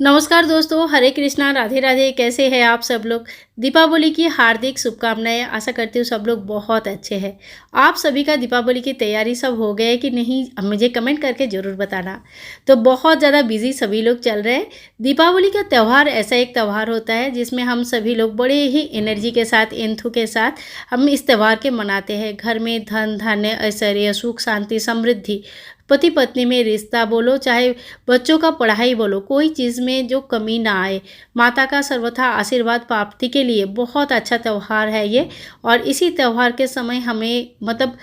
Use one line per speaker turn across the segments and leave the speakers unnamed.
नमस्कार दोस्तों, हरे कृष्णा, राधे राधे। कैसे हैं आप सब लोग? दीपावली की हार्दिक शुभकामनाएं। आशा करती हूँ सब लोग बहुत अच्छे हैं। आप सभी का दीपावली की तैयारी सब हो गए कि नहीं, मुझे कमेंट करके ज़रूर बताना। तो बहुत ज़्यादा बिजी सभी लोग चल रहे हैं। दीपावली का त्यौहार ऐसा एक त्यौहार होता है जिसमें हम सभी लोग बड़े ही एनर्जी के साथ, एंथू के साथ हम इस त्यौहार के मनाते हैं। घर में धन धान्य ऐश्वर्य सुख शांति समृद्धि, पति पत्नी में रिश्ता बोलो, चाहे बच्चों का पढ़ाई बोलो, कोई चीज़ में जो कमी ना आए। माता का सर्वथा आशीर्वाद प्राप्ति के लिए बहुत अच्छा त्यौहार है ये। और इसी त्यौहार के समय हमें मतलब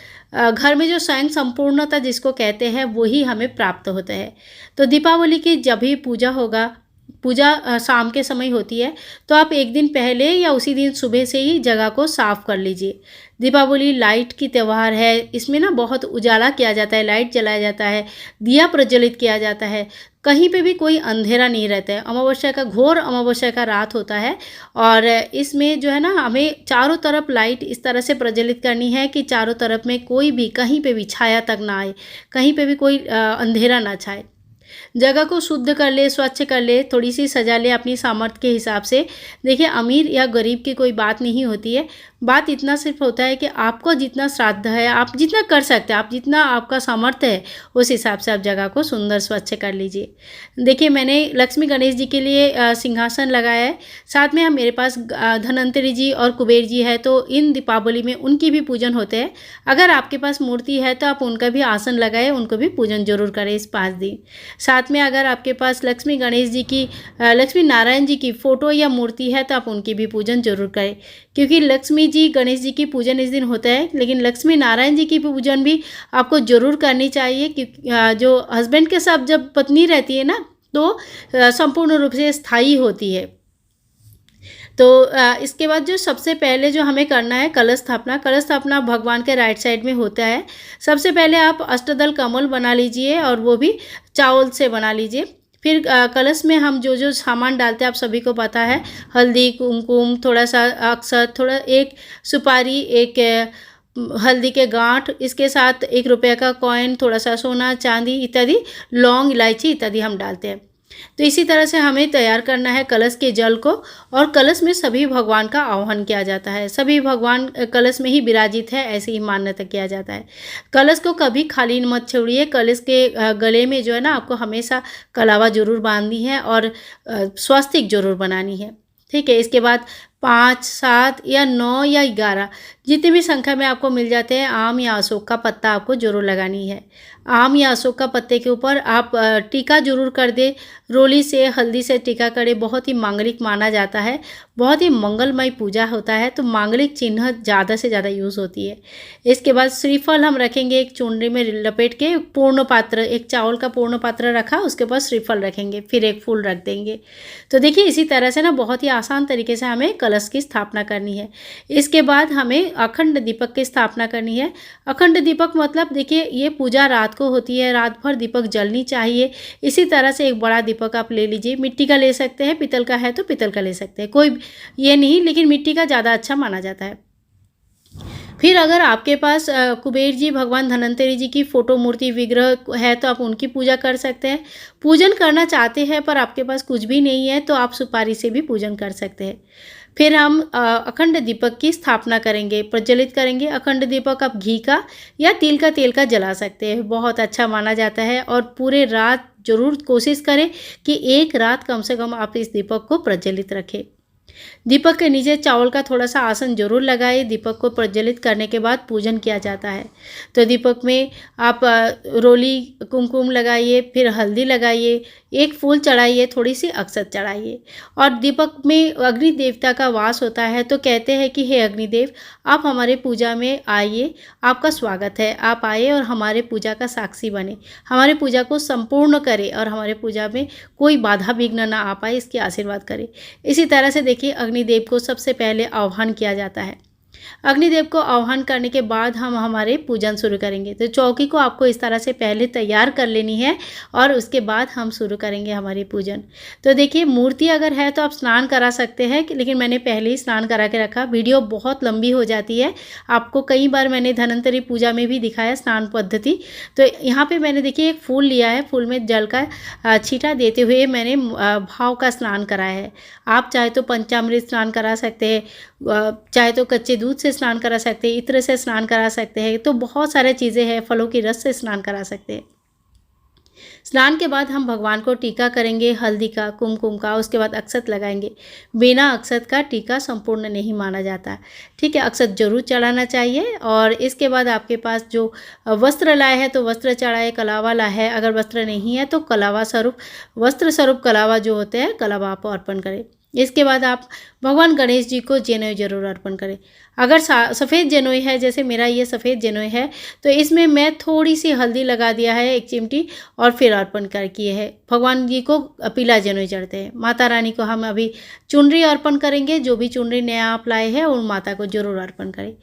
घर में जो स्वयं संपूर्णता जिसको कहते हैं वही हमें प्राप्त होता है। तो दीपावली की जब भी पूजा होगा, पूजा शाम के समय होती है, तो आप एक दिन पहले या उसी दिन सुबह से ही जगह को साफ कर लीजिए। दीपावली लाइट की त्यौहार है, इसमें ना बहुत उजाला किया जाता है, लाइट जलाया जाता है, दिया प्रज्वलित किया जाता है। कहीं पे भी कोई अंधेरा नहीं रहता है। अमावस्या का घोर अमावस्या का रात होता है और इसमें जो है ना हमें चारों तरफ लाइट इस तरह से प्रज्वलित करनी है कि चारों तरफ में कोई भी कहीं पे भी छाया तक ना आए, कहीं पे भी कोई अंधेरा ना छाए। जगह को शुद्ध कर ले, स्वच्छ कर ले, थोड़ी-सी सजा ले अपनी सामर्थ्य के हिसाब से। देखिए, अमीर या गरीब की कोई बात नहीं होती है। बात इतना सिर्फ़ होता है कि आपको जितना श्राद्ध है, आप जितना कर सकते हैं, आप जितना आपका सामर्थ्य है, उस हिसाब से आप जगह को सुंदर स्वच्छ कर लीजिए। देखिए, मैंने लक्ष्मी गणेश जी के लिए सिंहासन लगाया है। साथ में मेरे पास धन्वंतरि जी और कुबेर जी है, तो इन दीपावली में उनकी भी पूजन होते हैं। अगर आपके पास मूर्ति है, तो आप उनका भी आसन लगाएँ, उनको भी पूजन ज़रूर करें इस 5 दिन। साथ में अगर आपके पास लक्ष्मी गणेश जी की लक्ष्मी नारायण जी की फ़ोटो या मूर्ति है, तो आप उनकी भी पूजन ज़रूर करें। क्योंकि लक्ष्मी जी गणेश जी की पूजन इस दिन होता है, लेकिन लक्ष्मी नारायण जी की पूजन भी आपको ज़रूर करनी चाहिए। क्योंकि जो हस्बैंड के साथ जब पत्नी रहती है ना, तो संपूर्ण रूप से स्थायी होती है। तो इसके बाद जो सबसे पहले जो हमें करना है कलश स्थापना। कलश स्थापना भगवान के राइट साइड में होता है। सबसे पहले आप अष्टदल कमल बना लीजिए और वो भी चावल से बना लीजिए। फिर कलश में हम जो सामान डालते हैं आप सभी को पता है। हल्दी, कुमकुम, थोड़ा-सा अक्षत, थोड़ा एक सुपारी, एक हल्दी के गाँठ, इसके साथ ₹1 का कॉइन, थोड़ा-सा सोना, चांदी इत्यादि, लौंग, इलायची इत्यादि हम डालते हैं। तो इसी तरह से हमें तैयार करना है कलश के जल को। और कलश में सभी भगवान का आह्वान किया जाता है। सभी भगवान कलश में ही विराजित है, ऐसी ही मान्यता किया जाता है। कलश को कभी खाली मत छोड़िए। कलश के गले में जो है ना आपको हमेशा कलावा ज़रूर बांधनी है और स्वस्तिक ज़रूर बनानी है। ठीक है? इसके बाद 5, 7 या 9 या 11 जितनी भी संख्या में आपको मिल जाते हैं, आम या अशोक का पत्ता आपको ज़रूर लगानी है। आम या अशोक का पत्ते के ऊपर आप टीका ज़रूर कर दें। रोली से, हल्दी से टीका करें, बहुत ही मांगलिक माना जाता है। बहुत ही मंगलमय पूजा होता है, तो मांगलिक चिन्ह ज़्यादा से ज़्यादा यूज़ होती है। इसके बाद श्रीफल हम रखेंगे एक चुनरी में लपेट के। पूर्ण पात्र, एक चावल का पूर्ण पात्र रखा, उसके ऊपर श्रीफल रखेंगे, फिर एक फूल रख देंगे। तो देखिए, इसी तरह से ना बहुत ही आसान तरीके से हमें कलश की स्थापना करनी है। इसके बाद हमें अखंड दीपक की स्थापना करनी है। अखंड दीपक मतलब देखिए, ये पूजा रात को होती है, रात भर दीपक जलनी चाहिए। इसी तरह से एक बड़ा दीपक आप ले लीजिए। मिट्टी का ले सकते हैं, पीतल का है तो पीतल का ले सकते हैं, कोई ये नहीं, लेकिन मिट्टी का ज़्यादा अच्छा माना जाता है। फिर अगर आपके पास कुबेर जी, भगवान धन्वंतरि जी की फ़ोटो, मूर्ति, विग्रह है, तो आप उनकी पूजा कर सकते हैं। पूजन करना चाहते हैं पर आपके पास कुछ भी नहीं है, तो आप सुपारी से भी पूजन कर सकते हैं। फिर हम अखंड दीपक की स्थापना करेंगे, प्रज्वलित करेंगे। अखंड दीपक आप घी का या तिल का तेल का जला सकते हैं, बहुत अच्छा माना जाता है। और पूरे रात ज़रूर कोशिश करें कि एक रात कम से कम आप इस दीपक को प्रज्वलित रखें। दीपक के नीचे चावल का थोड़ा-सा आसन ज़रूर लगाइए। दीपक को प्रज्वलित करने के बाद पूजन किया जाता है। तो दीपक में आप रोली, कुमकुम लगाइए, फिर हल्दी लगाइए, एक फूल चढ़ाइए, थोड़ी-सी अक्षत चढ़ाइए। और दीपक में अग्नि देवता का वास होता है, तो कहते हैं कि हे अग्निदेव, आप हमारे पूजा में आइए, आपका स्वागत है। आप आए और हमारे पूजा का साक्षी बने, हमारे पूजा को संपूर्ण करें और हमारे पूजा में कोई बाधा विघ्न ना आ पाए, इसकी आशीर्वाद करें। इसी तरह से देखिए, अग्निदेव को सबसे पहले आह्वान किया जाता है। अग्निदेव को आह्वान करने के बाद हम हमारे पूजन शुरू करेंगे। तो चौकी को आपको इस तरह से पहले तैयार कर लेनी है और उसके बाद हम शुरू करेंगे हमारी पूजन। तो देखिए, मूर्ति अगर है तो आप स्नान करा सकते हैं, लेकिन मैंने पहले ही स्नान करा के रखा। वीडियो बहुत लंबी हो जाती है, आपको कई बार मैंने धन्वंतरि पूजा में भी दिखाया स्नान पद्धति। तो यहाँ पे मैंने देखिए एक फूल लिया है, फूल में जल का छींटा देते हुए मैंने भाव का स्नान कराया है। आप चाहे तो पंचामृत स्नान करा सकते हैं, चाहे तो कच्चे दूध से स्नान करा सकते हैं, इत्र से स्नान करा सकते हैं। तो बहुत सारे चीज़ें हैं, फलों की रस से स्नान करा सकते हैं। स्नान के बाद हम भगवान को टीका करेंगे, हल्दी का, कुमकुम का, उसके बाद अक्षत लगाएंगे। बिना अक्षत का टीका संपूर्ण नहीं माना जाता, ठीक है। अक्षत जरूर चढ़ाना चाहिए। और इसके बाद आपके पास जो वस्त्र लाए हैं तो वस्त्र चढ़ाए, कलावा लाए है। अगर वस्त्र नहीं है तो कलावा स्वरूप, वस्त्र स्वरूप कलावा जो होते हैं, कलावा आप अर्पण करें। इसके बाद आप भगवान गणेश जी को जनेऊ जरूर अर्पण करें। अगर सफ़ेद जनेऊ है, जैसे मेरा ये सफ़ेद जनेऊ है, तो इसमें मैं थोड़ी सी हल्दी लगा दिया है, 1 चिमटी, और फिर अर्पण कर किए है। भगवान जी को पीला जनेऊ चढ़ते हैं। माता रानी को हम अभी चुनरी अर्पण करेंगे। जो भी चुनरी नया आप लाए हैं उन माता को जरूर अर्पण करें।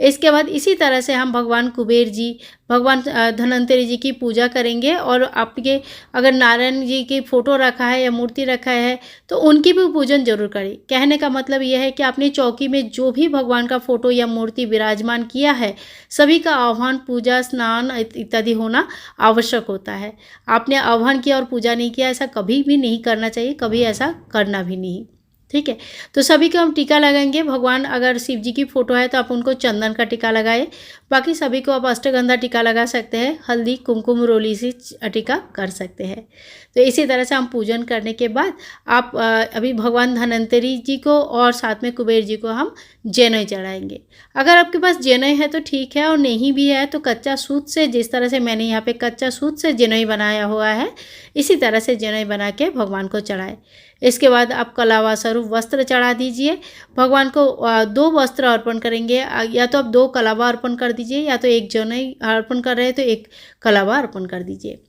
इसके बाद इसी तरह से हम भगवान कुबेर जी, भगवान धन्वंतरि जी की पूजा करेंगे। और आपके अगर नारायण जी की फ़ोटो रखा है या मूर्ति रखा है तो उनकी भी पूजन जरूर करें। कहने का मतलब यह है कि अपनी चौकी में जो भी भगवान का फ़ोटो या मूर्ति विराजमान किया है, सभी का आह्वान, पूजा, स्नान इत्यादि होना आवश्यक होता है। आपने आह्वान किया और पूजा नहीं किया, ऐसा कभी भी नहीं करना चाहिए, कभी ऐसा करना भी नहीं, ठीक है। तो सभी को हम टीका लगाएंगे। भगवान अगर शिव जी की फ़ोटो है तो आप उनको चंदन का टीका लगाए। बाकी सभी को आप अष्टगंधा टीका लगा सकते हैं, हल्दी, कुमकुम, रोली से टीका कर सकते हैं। तो इसी तरह से हम पूजन करने के बाद आप अभी भगवान धन्वंतरि जी को और साथ में कुबेर जी को हम जनेऊ चढ़ाएंगे। अगर आपके पास जनेऊ है तो ठीक है, और नहीं भी है तो कच्चा सूत से, जिस तरह से मैंने यहाँ पे कच्चा सूत से जनेऊ बनाया हुआ है, इसी तरह से जनेऊ बना के भगवान को चढ़ाए। इसके बाद आप कलावा स्वरूप वस्त्र चढ़ा दीजिए। भगवान को 2 वस्त्र अर्पण करेंगे। या तो आप 2 कलावा अर्पण कर दीजिए, या तो 1 जनेऊ अर्पण कर रहे हैं तो 1 कलावा अर्पण कर दीजिए।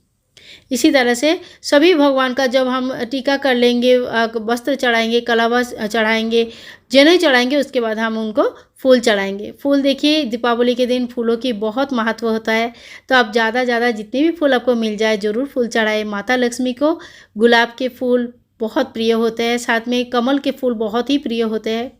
इसी तरह से सभी भगवान का जब हम टीका कर लेंगे, वस्त्र चढ़ाएंगे, कलावा चढ़ाएंगे, जनेऊ चढ़ाएंगे, उसके बाद हम उनको फूल चढ़ाएंगे। फूल देखिए, दीपावली के दिन फूलों की बहुत महत्व होता है, तो आप ज़्यादा जितने भी फूल आपको मिल जाए ज़रूर फूल चढ़ाएं। माता लक्ष्मी को गुलाब के फूल बहुत प्रिय होते हैं, साथ में कमल के फूल बहुत ही प्रिय होते हैं।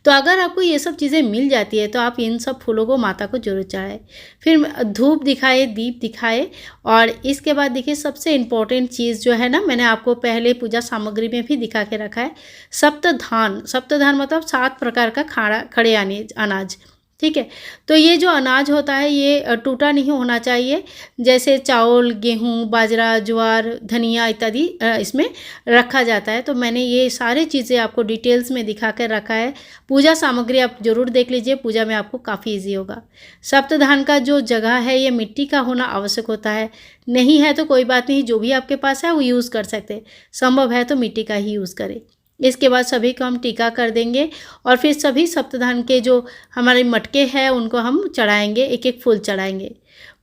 तो अगर आपको ये सब चीज़ें मिल जाती है तो आप इन सब फूलों को माता को जरूर चढ़ाएं। फिर धूप दिखाए, दीप दिखाए। और इसके बाद देखिए, सबसे इम्पॉर्टेंट चीज़ जो है ना, मैंने आपको पहले पूजा सामग्री में भी दिखा के रखा है, सप्तधान। सप्तधान मतलब 7 प्रकार का खड़े अनाज, ठीक है। तो ये जो अनाज होता है ये टूटा नहीं होना चाहिए। जैसे चावल, गेहूँ, बाजरा, ज्वार, धनिया इत्यादि इसमें रखा जाता है। तो मैंने ये सारी चीज़ें आपको डिटेल्स में दिखा कर रखा है। पूजा सामग्री आप जरूर देख लीजिए, पूजा में आपको काफ़ी ईजी होगा। सप्तधान का जो जगह है ये मिट्टी का होना आवश्यक होता है। नहीं है तो कोई बात नहीं, जो भी आपके पास है वो यूज़ कर सकते हैं। संभव है तो मिट्टी का ही यूज़ करें। इसके बाद सभी को हम टीका कर देंगे और फिर सभी सप्तधान के जो हमारे मटके हैं उनको हम चढ़ाएंगे, 1-1 फूल चढ़ाएंगे।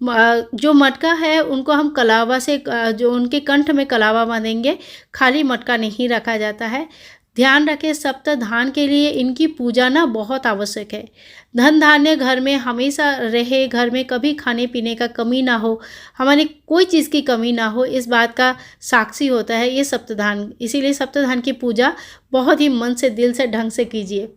जो मटका है उनको हम कलावा से, जो उनके कंठ में कलावा बांधेंगे, खाली मटका नहीं रखा जाता है। ध्यान रखें, सप्तधान के लिए इनकी पूजा ना बहुत आवश्यक है। धन धान्य घर में हमेशा रहे, घर में कभी खाने पीने का कमी ना हो, हमारी कोई चीज़ की कमी ना हो, इस बात का साक्षी होता है ये सप्तधान। इसीलिए सप्तधान की पूजा बहुत ही मन से, दिल से, ढंग से कीजिए।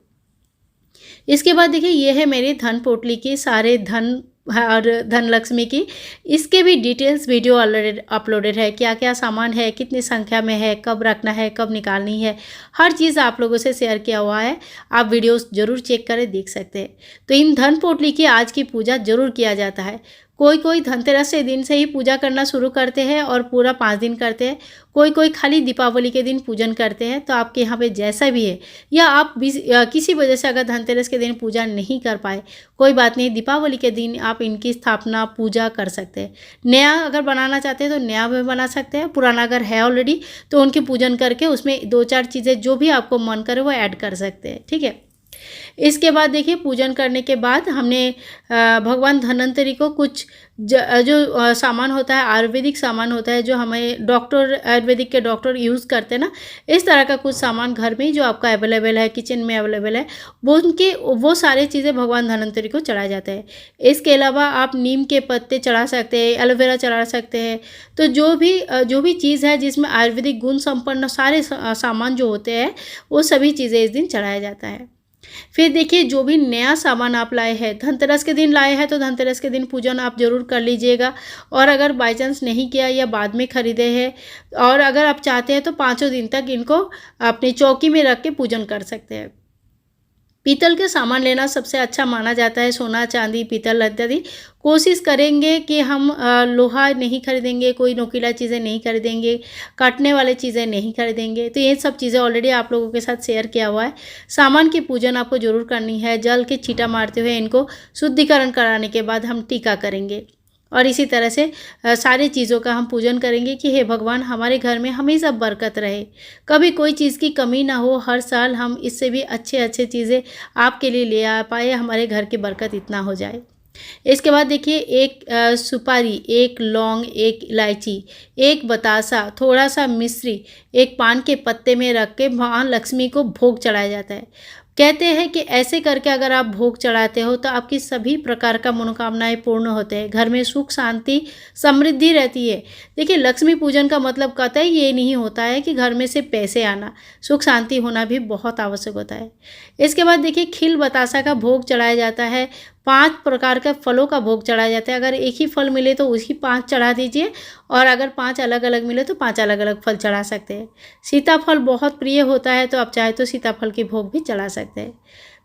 इसके बाद देखिए, ये है मेरी धन पोटली की सारे धन और धन लक्ष्मी की। इसके भी डिटेल्स वीडियो ऑलरेडी अपलोडेड है, क्या क्या सामान है, कितनी संख्या में है, कब रखना है, कब निकालनी है, हर चीज़ आप लोगों से शेयर किया हुआ है। आप वीडियोस जरूर चेक करें, देख सकते हैं। तो इन धन पोटली की आज की पूजा जरूर किया जाता है। कोई धनतेरस से दिन से ही पूजा करना शुरू करते हैं और पूरा 5 दिन करते हैं। कोई खाली दीपावली के दिन पूजन करते हैं। तो आपके यहाँ पे जैसा भी है, या आप किसी वजह से अगर धनतेरस के दिन पूजा नहीं कर पाए, कोई बात नहीं, दीपावली के दिन आप इनकी स्थापना, पूजा कर सकते हैं। नया अगर बनाना चाहते हैं तो नया भी बना सकते हैं, पुराना अगर है ऑलरेडी तो उनकी पूजन करके उसमें 2-4 चीज़ें जो भी आपको मन करे वो ऐड कर सकते हैं, ठीक है। इसके बाद देखिए पूजन करने के बाद हमने भगवान धन्वंतरि को कुछ जो सामान होता है, आयुर्वेदिक सामान होता है जो हमें डॉक्टर, आयुर्वेदिक के डॉक्टर यूज़ करते हैं ना, इस तरह का कुछ सामान घर में जो आपका अवेलेबल है, किचन में अवेलेबल है, वो सारी चीज़ें भगवान धन्वंतरि को चढ़ाया जाता है। इसके अलावा आप नीम के पत्ते चढ़ा सकते हैं, एलोवेरा चढ़ा सकते हैं। तो जो भी चीज़ है जिसमें आयुर्वेदिक गुण संपन्न सारे सामान जो होते हैं, वो सभी चीज़ें इस दिन चढ़ाया जाता है। फिर देखिए जो भी नया सामान आप लाए हैं, धनतेरस के दिन लाए हैं तो धनतेरस के दिन पूजन आप ज़रूर कर लीजिएगा। और अगर बाय चांस नहीं किया या बाद में ख़रीदे हैं, और अगर आप चाहते हैं तो 5 दिन तक इनको अपनी चौकी में रख के पूजन कर सकते हैं। पीतल के सामान लेना सबसे अच्छा माना जाता है, सोना, चांदी, पीतल इत्यादि। कोशिश करेंगे कि हम लोहा नहीं खरीदेंगे, कोई नोकीला चीज़ें नहीं खरीदेंगे, काटने वाले चीज़ें नहीं खरीदेंगे। तो ये सब चीज़ें ऑलरेडी आप लोगों के साथ शेयर किया हुआ है। सामान की पूजन आपको ज़रूर करनी है। जल के छींटा मारते हुए इनको शुद्धिकरण कराने के बाद हम टीका करेंगे, और इसी तरह से सारी चीज़ों का हम पूजन करेंगे कि हे भगवान, हमारे घर में हमेशा बरकत रहे, कभी कोई चीज़ की कमी ना हो। हर साल हम इससे भी अच्छे चीज़ें आपके लिए ले आ पाए, हमारे घर की बरकत इतना हो जाए। इसके बाद देखिए एक सुपारी, एक लौंग, एक इलायची, एक बतासा, थोड़ा सा मिश्री, एक पान के पत्ते में रख के माँ लक्ष्मी को भोग चढ़ाया जाता है। कहते हैं कि ऐसे करके अगर आप भोग चढ़ाते हो तो आपकी सभी प्रकार का मनोकामनाएं पूर्ण होते हैं, घर में सुख शांति समृद्धि रहती है। देखिए लक्ष्मी पूजन का मतलब कतई ये नहीं होता है कि घर में से पैसे आना, सुख शांति होना भी बहुत आवश्यक होता है। इसके बाद देखिए खील बतासा का भोग चढ़ाया जाता है। 5 प्रकार के फलों का भोग चढ़ाया जाता है। अगर एक ही फल मिले तो उसी 5 चढ़ा दीजिए, और अगर 5 अलग अलग मिले तो 5 अलग अलग फल चढ़ा सकते हैं। सीताफल बहुत प्रिय होता है तो आप चाहे तो सीताफल की भोग भी चढ़ा सकते हैं।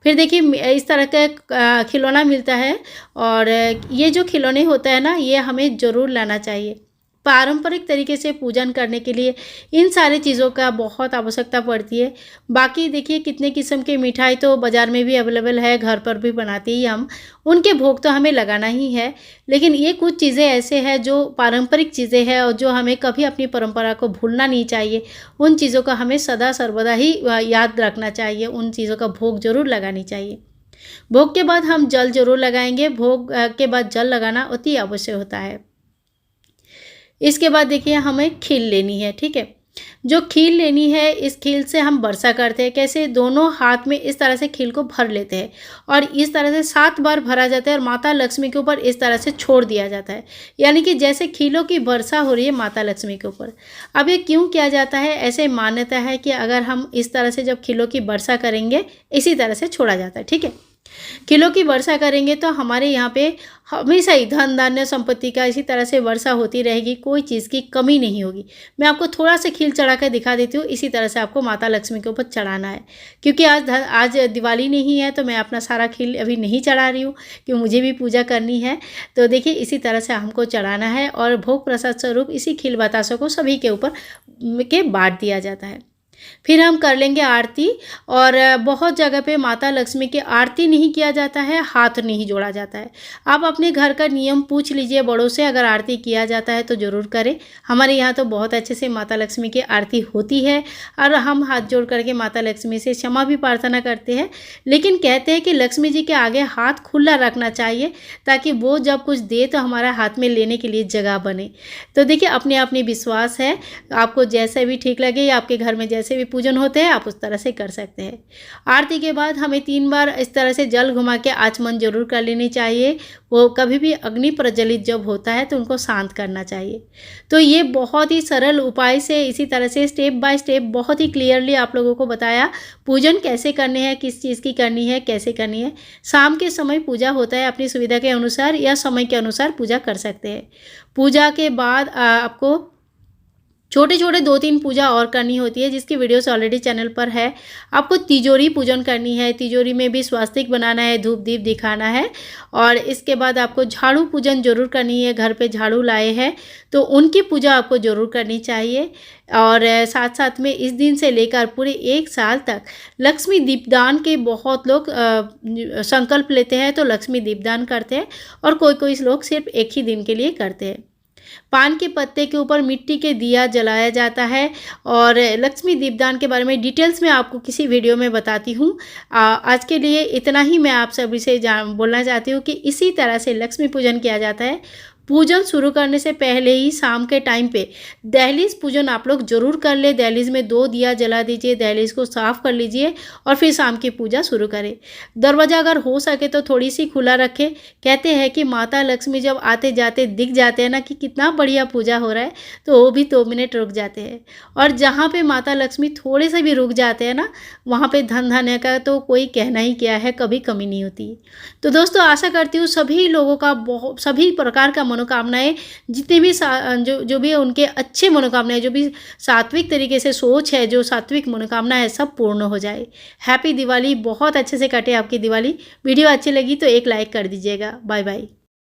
फिर देखिए इस तरह का खिलौना मिलता है, और ये जो खिलौने होते हैं ना, ये हमें ज़रूर लाना चाहिए। पारंपरिक तरीके से पूजन करने के लिए इन सारी चीज़ों का बहुत आवश्यकता पड़ती है। बाकी देखिए कितने किस्म की मिठाई तो बाज़ार में भी अवेलेबल है, घर पर भी बनाते ही हम, उनके भोग तो हमें लगाना ही है। लेकिन ये कुछ चीज़ें ऐसे हैं जो पारंपरिक चीज़ें हैं और जो हमें कभी अपनी परंपरा को भूलना नहीं चाहिए। उन चीज़ों का हमें सदा सर्वदा ही याद रखना चाहिए, उन चीज़ों का भोग ज़रूर लगानी चाहिए। भोग के बाद हम जल ज़रूर लगाएंगे। भोग के बाद जल लगाना अति आवश्यक होता है। इसके बाद देखिए हमें खील लेनी है, ठीक है। जो खील लेनी है, इस खील से हम वर्षा करते हैं। कैसे? दोनों हाथ में इस तरह से खील को भर लेते हैं, और इस तरह से 7 बार भरा जाता है, और माता लक्ष्मी के ऊपर इस तरह से छोड़ दिया जाता है। यानी कि जैसे खीलों की वर्षा हो रही है माता लक्ष्मी के ऊपर। अब ये क्यों किया जाता है? ऐसे मान्यता है कि अगर हम इस तरह से जब खीलों की वर्षा करेंगे, इसी तरह से छोड़ा जाता है, ठीक है। खीलों की वर्षा करेंगे तो हमारे यहाँ पे हमेशा ही धन धान्य संपत्ति का इसी तरह से वर्षा होती रहेगी, कोई चीज़ की कमी नहीं होगी। मैं आपको थोड़ा सा खील चढ़ा कर दिखा देती हूँ। इसी तरह से आपको माता लक्ष्मी के ऊपर चढ़ाना है, क्योंकि आज दिवाली नहीं है तो मैं अपना सारा खील अभी नहीं चढ़ा रही हूँ, क्योंकि मुझे भी पूजा करनी है। तो देखिए इसी तरह से हमको चढ़ाना है, और भोग प्रसाद स्वरूप इसी खील बतासों को सभी के ऊपर के बांट दिया जाता है। फिर हम कर लेंगे आरती, और बहुत जगह पे माता लक्ष्मी की आरती नहीं किया जाता है, हाथ नहीं जोड़ा जाता है। आप अपने घर का नियम पूछ लीजिए बड़ों से, अगर आरती किया जाता है तो ज़रूर करें। हमारे यहाँ तो बहुत अच्छे से माता लक्ष्मी की आरती होती है, और हम हाथ जोड़ करके माता लक्ष्मी से क्षमा भी प्रार्थना करते हैं। लेकिन कहते हैं कि लक्ष्मी जी के आगे हाथ खुला रखना चाहिए, ताकि वो जब कुछ दे तो हमारा हाथ में लेने के लिए जगह बने। तो देखिए अपने अपने विश्वास है, आपको जैसा भी ठीक लगे, या आपके घर में जैसे भी पूजन होते हैं आप उस तरह से कर सकते हैं। आरती के बाद हमें 3 बार इस तरह से जल घुमा के आचमन जरूर कर लेनी चाहिए। वो कभी भी अग्नि प्रज्वलित जब होता है तो उनको शांत करना चाहिए। तो ये बहुत ही सरल उपाय से, इसी तरह से स्टेप बाय स्टेप बहुत ही क्लियरली आप लोगों को बताया पूजन कैसे करने हैं, किस चीज़ की करनी है, कैसे करनी है। शाम के समय पूजा होता है, अपनी सुविधा के अनुसार या समय के अनुसार पूजा कर सकते हैं। पूजा के बाद आपको छोटे छोटे 2-3 पूजा और करनी होती है, जिसकी वीडियोस ऑलरेडी चैनल पर है। आपको तिजोरी पूजन करनी है, तिजोरी में भी स्वास्तिक बनाना है, धूप दीप दिखाना है। और इसके बाद आपको झाड़ू पूजन जरूर करनी है। घर पे झाड़ू लाए हैं तो उनकी पूजा आपको जरूर करनी चाहिए। और साथ साथ में इस दिन से लेकर पूरे 1 साल तक लक्ष्मी दीपदान के बहुत लोग संकल्प लेते हैं, तो लक्ष्मी दीपदान करते हैं, और कोई कोई लोग सिर्फ एक ही दिन के लिए करते हैं। पान के पत्ते के ऊपर मिट्टी के दिया जलाया जाता है। और लक्ष्मी दीपदान के बारे में डिटेल्स में आपको किसी वीडियो में बताती हूँ। आज के लिए इतना ही मैं आप सभी से बोलना चाहती हूँ कि इसी तरह से लक्ष्मी पूजन किया जाता है। पूजन शुरू करने से पहले ही शाम के टाइम पे दहलीज पूजन आप लोग ज़रूर कर ले। दहलीज में 2 दिया जला दीजिए, दहलीज को साफ़ कर लीजिए और फिर शाम की पूजा शुरू करें। दरवाज़ा अगर हो सके तो थोड़ी सी खुला रखें। कहते हैं कि माता लक्ष्मी जब आते जाते दिख जाते हैं ना कि कितना बढ़िया पूजा हो रहा है, तो वो भी 2 मिनट रुक जाते हैं। और जहाँ पे माता लक्ष्मी थोड़े से भी रुक जाते हैं ना, वहाँ पे धन धान्य का तो कोई कहना ही क्या है, कभी कमी नहीं होती। तो दोस्तों आशा करती हूँ सभी लोगों का सभी प्रकार का मनोकामनाएं, जितने भी जो भी उनके अच्छे मनोकामनाएं, जो भी सात्विक तरीके से सोच है, जो सात्विक मनोकामना है, सब पूर्ण हो जाए। हैप्पी दिवाली। बहुत अच्छे से कटे आपकी दिवाली। वीडियो अच्छी लगी तो एक लाइक कर दीजिएगा। Bye bye.